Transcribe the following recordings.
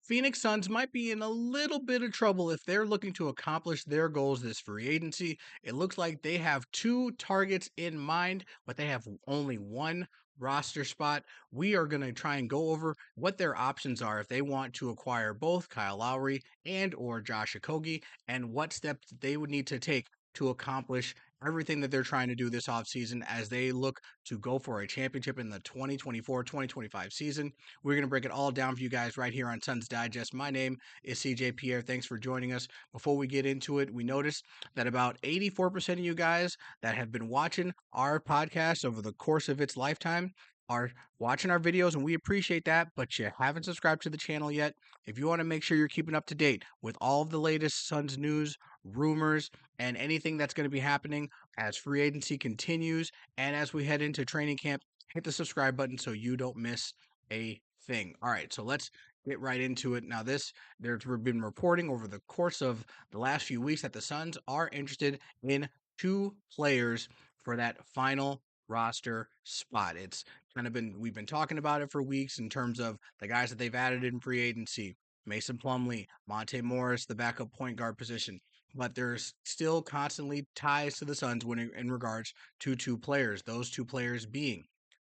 Phoenix Suns might be in a little bit of trouble if they're looking to accomplish their goals this free agency. It looks like they have two targets in mind, but they have only one roster spot. We are going to try and go over what their options are if they want to acquire both Kyle Lowry and or Josh Okogie, and what steps they would need to take to accomplish everything that they're trying to do this offseason as they look to go for a championship in the 2024-2025 season. We're going to break it all down for you guys right here on Suns Digest. My name is CJ Pierre. Thanks for joining us. Before we get into it, we noticed that about 84% of you guys that have been watching our podcast over the course of its lifetime are watching our videos, and we appreciate that, but you haven't subscribed to the channel yet. If you want to make sure you're keeping up to date with all of the latest Suns news, rumors, and anything that's going to be happening as free agency continues and as we head into training camp, hit the subscribe button so you don't miss a thing. All right, so let's get right into it. Now, there's been reporting over the course of the last few weeks that the Suns are interested in two players for that final roster spot. It's kind of we've been talking about it for weeks in terms of the guys that they've added in free agency. Mason Plumlee, Monte Morris, the backup point guard position. But there's still constantly ties to the Suns when in regards to two players. Those two players being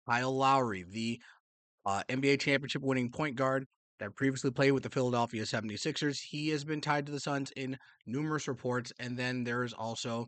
Kyle Lowry, the NBA championship winning point guard that previously played with the Philadelphia 76ers. He has been tied to the Suns in numerous reports. And then there's also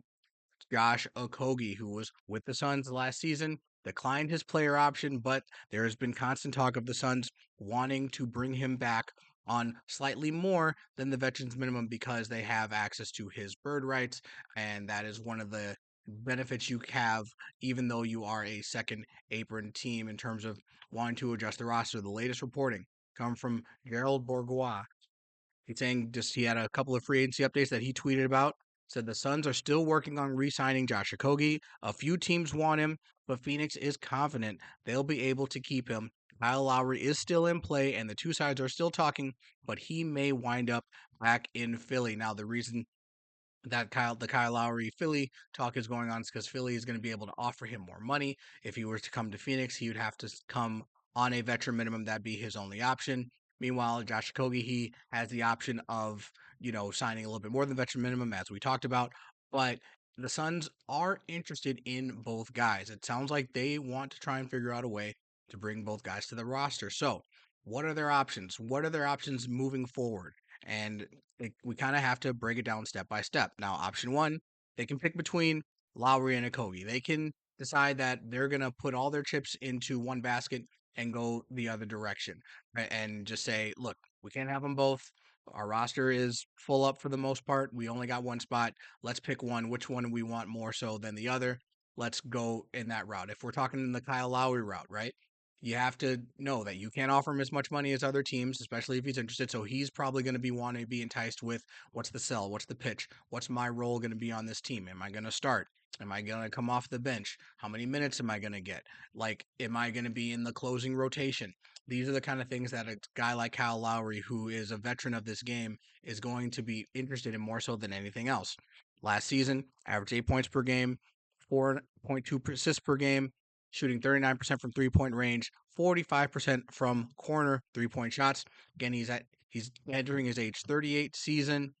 Josh Okogie, who was with the Suns last season, declined his player option, but there has been constant talk of the Suns wanting to bring him back on slightly more than the veterans minimum because they have access to his bird rights, and that is one of the benefits you have even though you are a second apron team in terms of wanting to adjust the roster. The latest reporting come from Gerald Bourgois. He's saying just he had a couple of free agency updates that he tweeted about. Said the Suns are still working on re-signing Josh Okogie. A few teams want him, but Phoenix is confident they'll be able to keep him. Kyle Lowry is still in play, and the two sides are still talking, but he may wind up back in Philly. Now, the reason that the Kyle Lowry Philly talk is going on is because Philly is going to be able to offer him more money. If he were to come to Phoenix, he would have to come on a veteran minimum. That'd be his only option. Meanwhile, Josh Okogie, he has the option of, signing a little bit more than veteran minimum, as we talked about. But the Suns are interested in both guys. It sounds like they want to try and figure out a way to bring both guys to the roster. So, what are their options? What are their options moving forward? And we kind of have to break it down step by step. Now, option one, they can pick between Lowry and Okogie. They can decide that they're going to put all their chips into one basket and go the other direction, right? And just say, look, we can't have them both. Our roster is full up for the most part. We only got one spot. Let's pick one. Which one we want more so than the other? Let's go in that route. If we're talking in the Kyle Lowry route, right? You have to know that you can't offer him as much money as other teams, especially if he's interested. So he's probably going to be wanting to be enticed with what's the sell, what's the pitch, what's my role going to be on this team? Am I going to start? Am I going to come off the bench? How many minutes am I going to get? Like, am I going to be in the closing rotation? These are the kind of things that a guy like Kyle Lowry, who is a veteran of this game, is going to be interested in more so than anything else. Last season, averaged 8 points per game, 4.2 assists per game, shooting 39% from three-point range, 45% from corner three-point shots. Again, he's entering his age 38 season.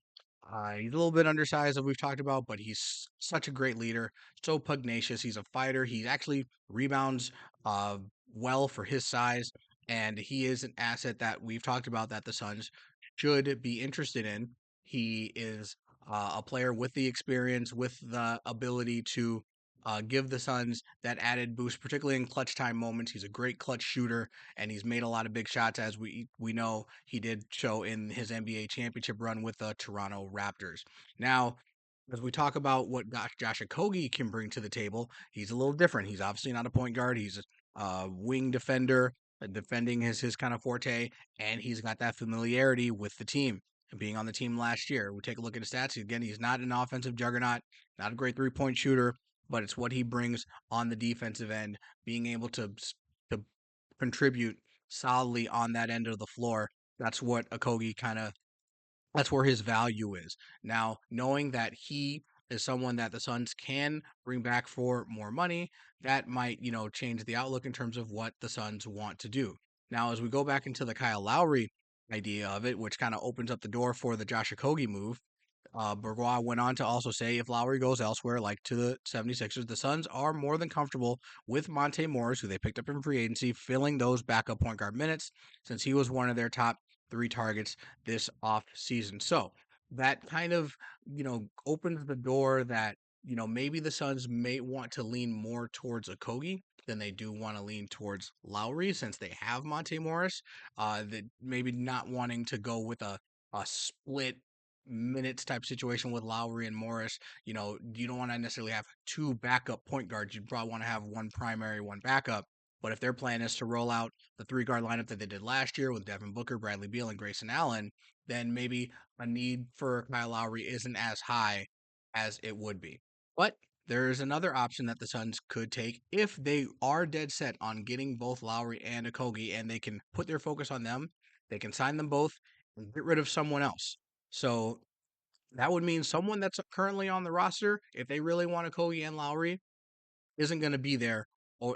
He's a little bit undersized, as we've talked about, but he's such a great leader, so pugnacious. He's a fighter. He actually rebounds uh, well for his size, and he is an asset that we've talked about that the Suns should be interested in. He is a player with the experience, with the ability to give the Suns that added boost, particularly in clutch time moments. He's a great clutch shooter, and he's made a lot of big shots, as we know he did show in his NBA championship run with the Toronto Raptors. Now, as we talk about what Josh Okogie can bring to the table, he's a little different. He's obviously not a point guard. He's a wing defender. Defending is his kind of forte, and he's got that familiarity with the team. Being on the team last year, we take a look at his stats. Again, he's not an offensive juggernaut, not a great three-point shooter, but it's what he brings on the defensive end, being able to contribute solidly on that end of the floor. That's what Okogie that's where his value is. Now, knowing that he is someone that the Suns can bring back for more money, that might, change the outlook in terms of what the Suns want to do. Now, as we go back into the Kyle Lowry idea of it, which kind of opens up the door for the Josh Okogie move. Bourgeois went on to also say if Lowry goes elsewhere, like to the 76ers, the Suns are more than comfortable with Monte Morris, who they picked up in free agency, filling those backup point guard minutes since he was one of their top three targets this off season. So that kind of, opens the door that, maybe the Suns may want to lean more towards Okogie than they do want to lean towards Lowry since they have Monte Morris. That maybe not wanting to go with a split minutes type situation with Lowry and Morris. You don't want to necessarily have two backup point guards. You probably want to have one primary, one backup. But if their plan is to roll out the three guard lineup that they did last year with Devin Booker, Bradley Beal, and Grayson Allen, then maybe a need for Kyle Lowry isn't as high as it would be. But there's another option that the Suns could take if they are dead set on getting both Lowry and Okogie and they can put their focus on them. They can sign them both and get rid of someone else. So that would mean someone that's currently on the roster, if they really want Okogie and Lowry, isn't going to be there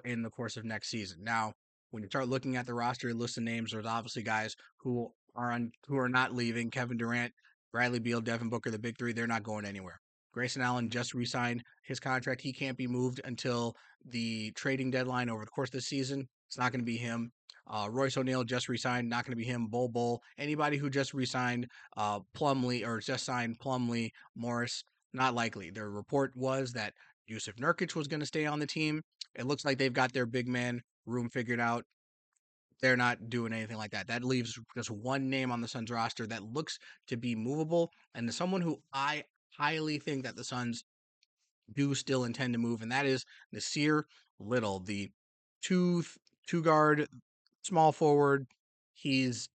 in the course of next season. Now, when you start looking at the roster list of names, there's obviously guys who are not leaving. Kevin Durant, Bradley Beal, Devin Booker, the big three, they're not going anywhere. Grayson Allen just re-signed his contract. He can't be moved until the trading deadline over the course of the season. It's not going to be him. Royce O'Neal just re-signed. Not going to be him. Bol. Anybody who just re-signed Plumlee or just signed Plumlee, Morris, not likely. Their report was that Yusuf Nurkic was going to stay on the team. It looks like they've got their big man room figured out. They're not doing anything like that. That leaves just one name on the Suns roster that looks to be movable, and someone who I highly think that the Suns do still intend to move, and that is Nasir Little, the two two guard small forward. He's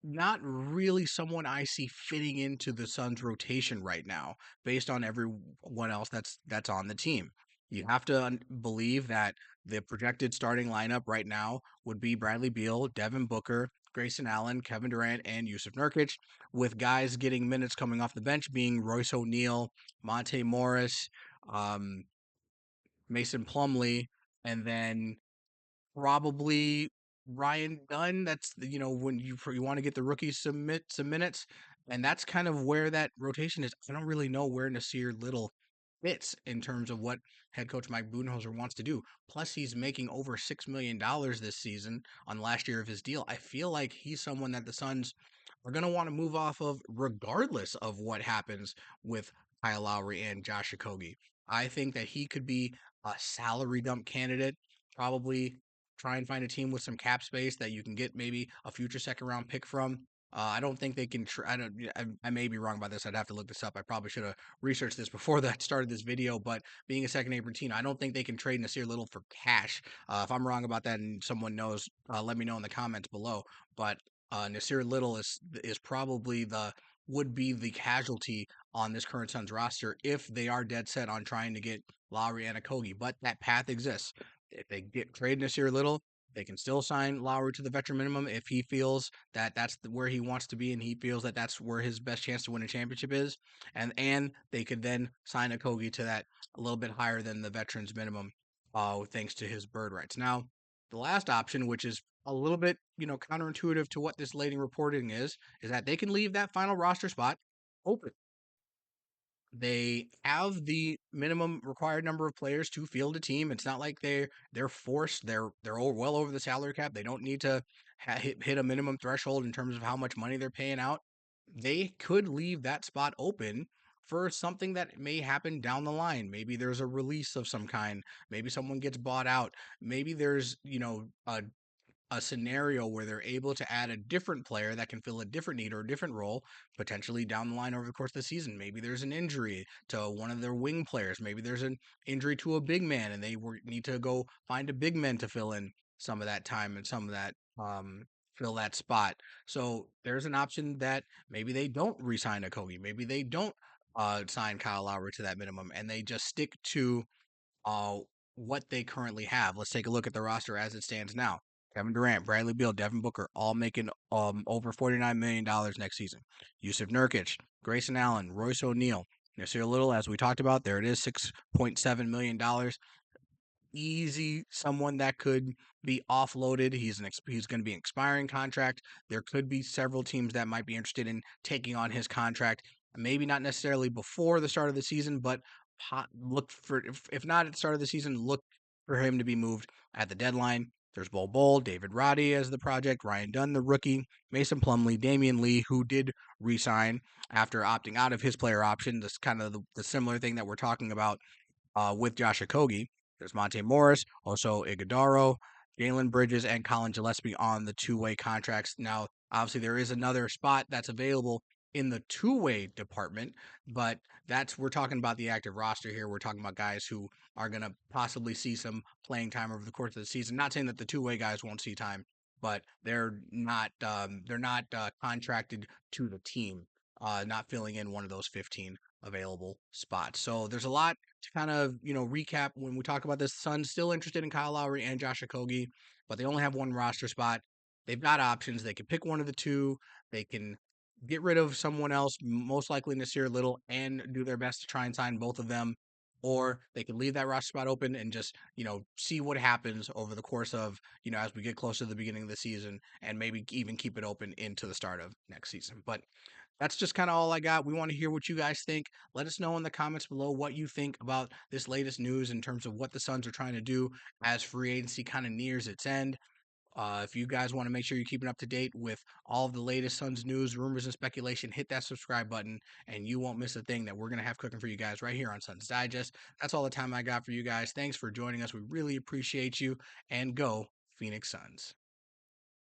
not really someone I see fitting into the Suns rotation right now based on everyone else that's on the team. You have to believe that the projected starting lineup right now would be Bradley Beal, Devin Booker, Grayson Allen, Kevin Durant, and Yusuf Nurkic, with guys getting minutes coming off the bench being Royce O'Neal, Monte Morris, um, Mason Plumlee, and then probably Ryan Dunn. That's when you want to get the rookies some minutes, and that's kind of where that rotation is. I don't really know where Nasir Little fits in terms of what head coach Mike Budenholzer wants to do. Plus, he's making over $6 million this season on last year of his deal. I feel like he's someone that the Suns are going to want to move off of, regardless of what happens with Kyle Lowry and Josh Okogie. I think that he could be a salary dump candidate. Probably try and find a team with some cap space that you can get maybe a future second round pick from. I don't think they can. I don't. I may be wrong about this. I'd have to look this up. I probably should have researched this before that started this video. But being a second name team, I don't think they can trade Nasir Little for cash. If I'm wrong about that and someone knows, let me know in the comments below. But Nasir Little is probably would be the casualty on this current Suns roster if they are dead set on trying to get Lowry and Okogie. But that path exists. If they get trade Nasir Little, they can still sign Lowry to the veteran minimum if he feels that that's where he wants to be and he feels that that's where his best chance to win a championship is. And they could then sign Okogie to that a little bit higher than the veterans minimum, thanks to his bird rights. Now, the last option, which is a little bit, counterintuitive to what this late reporting is that they can leave that final roster spot open. They have the minimum required number of players to field a team. It's not like they're forced. They're well over the salary cap. They don't need to hit a minimum threshold in terms of how much money they're paying out. They could leave that spot open for something that may happen down the line. Maybe there's a release of some kind. Maybe someone gets bought out. Maybe there's a scenario where they're able to add a different player that can fill a different need or a different role potentially down the line over the course of the season. Maybe there's an injury to one of their wing players. Maybe there's an injury to a big man and they need to go find a big man to fill in some of that time and some of that fill that spot. So there's an option that maybe they don't re-sign a Kobe. Maybe they don't sign Kyle Lowry to that minimum and they just stick to uh, what they currently have. Let's take a look at the roster as it stands now. Kevin Durant, Bradley Beal, Devin Booker, all making over $49 million next season. Yusuf Nurkic, Grayson Allen, Royce O'Neal, Nasir Little, as we talked about, there it is, $6.7 million. easy someone that could be offloaded. He's going to be an expiring contract. There could be several teams that might be interested in taking on his contract. Maybe not necessarily before the start of the season, but look for if not at the start of the season, look for him to be moved at the deadline. There's Bol, David Roddy as the project, Ryan Dunn, the rookie, Mason Plumlee, Damian Lee, who did resign after opting out of his player option. This kind of the similar thing that we're talking about with Josh Okogie. There's Monte Morris, also Iguodaro, Jalen Bridges, and Colin Gillespie on the two-way contracts. Now, obviously, there is another spot that's available in the two-way department, but that's we're talking about the active roster here. We're talking about guys who are going to possibly see some playing time over the course of the season. Not saying that the two-way guys won't see time, but they're not contracted to the team, not filling in one of those 15 available spots. So there's a lot to kind of, recap when we talk about this. Suns still interested in Kyle Lowry and Josh Okogie, but they only have one roster spot. They've got options. They can pick one of the two. They can get rid of someone else, most likely Nasir Little, and do their best to try and sign both of them. Or they can leave that roster spot open and just, see what happens over the course of, as we get closer to the beginning of the season and maybe even keep it open into the start of next season. But that's just kind of all I got. We want to hear what you guys think. Let us know in the comments below what you think about this latest news in terms of what the Suns are trying to do as free agency kind of nears its end. If you guys want to make sure you're keeping up to date with all of the latest Suns news, rumors, and speculation, hit that subscribe button and you won't miss a thing that we're going to have cooking for you guys right here on Suns Digest. That's all the time I got for you guys. Thanks for joining us. We really appreciate you and go Phoenix Suns.